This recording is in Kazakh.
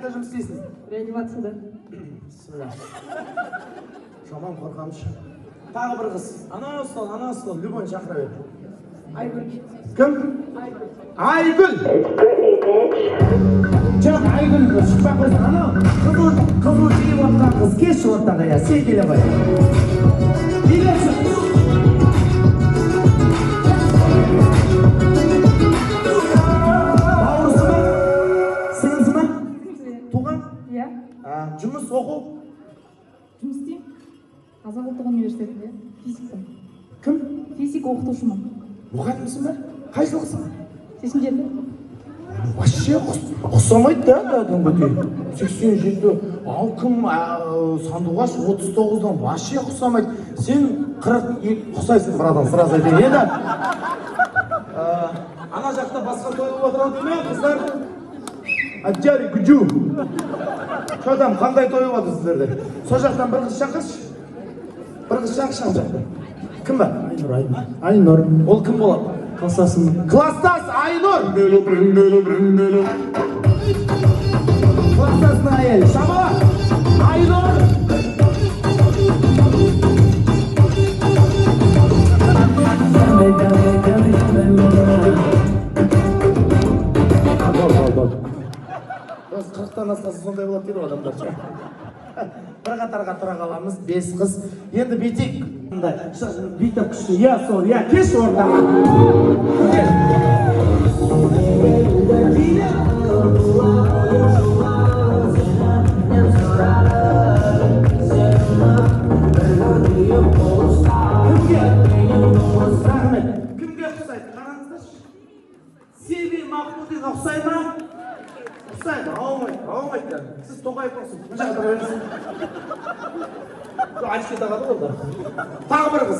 қайда жұмыс істейсің? Реанимацияда. Бисмилlah. Жаман қорқамшы. Тағы бір қыз. Ана стол, Любойны шақыра бер. Айгүл. Кім? Айгүл. Жоқ, Айгүл шықпақ қойсын. Ана қызыл жиып отқан қыз. Келші ортаға, я, сен келе қой. Келесі. Бауырсы ма? Сіңлісі ма? Туған? Иә. Жұмыс оқу? Жұмыс істеймін. Қазақ ұлттық университетінде физикпін. Кім? Физика оқытушымын. Мұғалімсің ба? Қай жылғысың? 87. Вообще ұқсамайды да кәдімгідей. 87. Ал кім сандуғаш 39-дан вообще ұқсамайды. Сен 42 ұқсайсың, братан, сразу айтайын. Енді ана жақта басқа той болып отырау деме, қыздар? Аджари күджу. Шодан қандай той болып отыр сіздерде? Сол жақтан бір қыз шақыршы. Бір қыз шақыршы ана жақтан. Кім ба? Айнұр. Ол кім болады? Кластасым. Кластас Айнұр. Кластасына әйел. Шама. Айнұр. Осы 40-тан асқасы сондай болады дейді адамдар. Бір қатарға тұра қаламыз, 5 қыз. Енді бетек. Бүйтіп күшті. Я сол, я кеш ортаға. Кімге ұқсайды? Қараңыздаршы. Севи Махмудиға ұқсайды ма? Ұқсайды, ауымайды. Сіз Тоқаев ұқсыз. Бұл жаққа тұра бересің. Ашке тағады ол да. Тағы бір қыз.